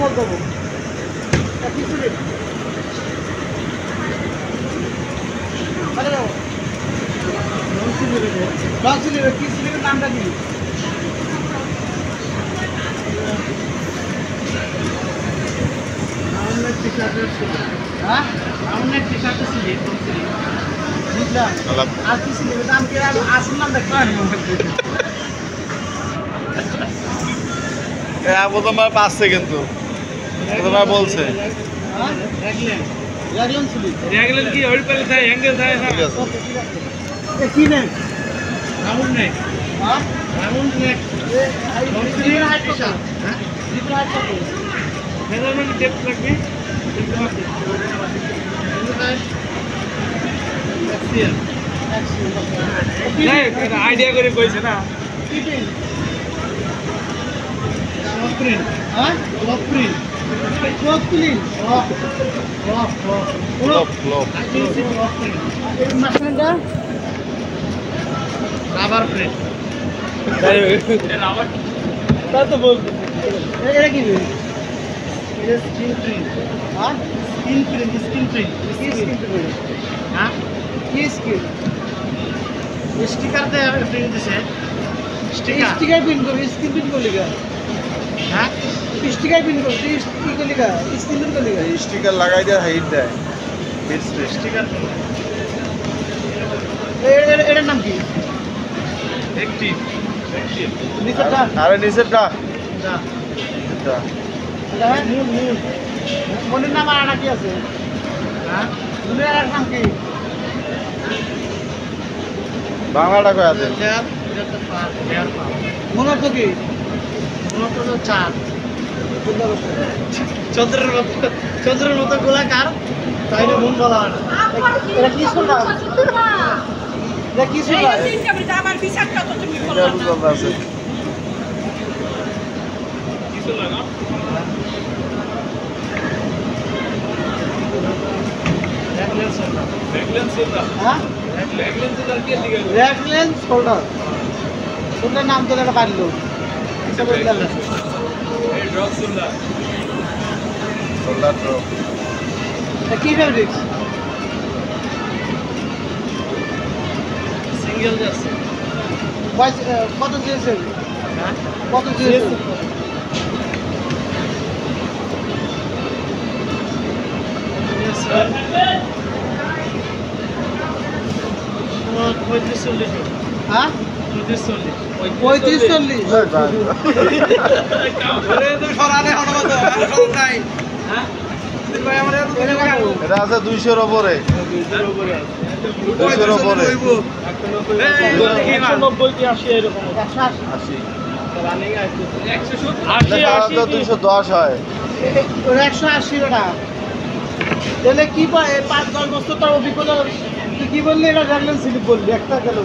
বলতে কি সিলেটের নামটা কি? হ্যাঁ আমার একটি শার্ট সিলেট বুঝলাম আর কি সিলেটের নাম কি আসল নাম দেখতে প্রথমবার পাচ্ছে কিন্তু প্রথমবার বলছে কি ওই পারে থাকে অ্যাঙ্গেল থাকে না কি নেই রাউন্ড নেই হ্যাঁ রাউন্ড নেই এই হাইট কত হ্যাঁ জিপ হাইট কত মেজারমেন্ট ডেপথ লাগবে আইডিয়া করে কইছে না প্রিন্ট হ্যাঁ block print block print block print এই মাসখানটা রাবার প্রিন্ট রাবার তা তো বলতে এটা কি এটা স্ক্রিন প্রিন্ট হ্যাঁ screen print screen print screen print হ্যাঁ কি স্ক্রিন স্টিকার দে প্রিন্ট দিছে স্টিকার প্রিন্ট করে স্ক্রিন প্রিন্ট করে লিখা হ্যাঁ স্টিকার প্রিন্ট করে কি করে লিখা স্ক্রিন প্রিন্ট করে লিখা স্টিকার লাগাই দিয়ে হাইট দেয় স্টিকার এটার নাম কি একটিভ নিচেরটা আরে নিচেরটা মনের নাম আর নাকি আছে হ্যাঁ মনের নাম কি বাংলাটা কয়া দেন মনে তো কি মনে তো চাঁদ চন্দ্রের মতো গোলাকার তাই না মন বলা হয় না এটা কি শুনলা এটা কি শুনলা আমার বিচারটা তো তুমি এটা বুঝতে আছে কি শুনলা না শোল্ডার নাম তো একটা পারলো কি ফেব্রিক সিঙ্গেল যাচ্ছে কত চেয়েছে কত চেয়েছে হ্যাঁ 35-40 এটা আছে 200-র উপরে 200-র উপরে 190 কি 80 এরকম 80 রানিং আছে 210 হয় 180 টাকা তাহলে কি পায় 5-10 বছর তার অভিজ্ঞতা কি বললি এটা জানলেন স্লিপ বললি একটা গেল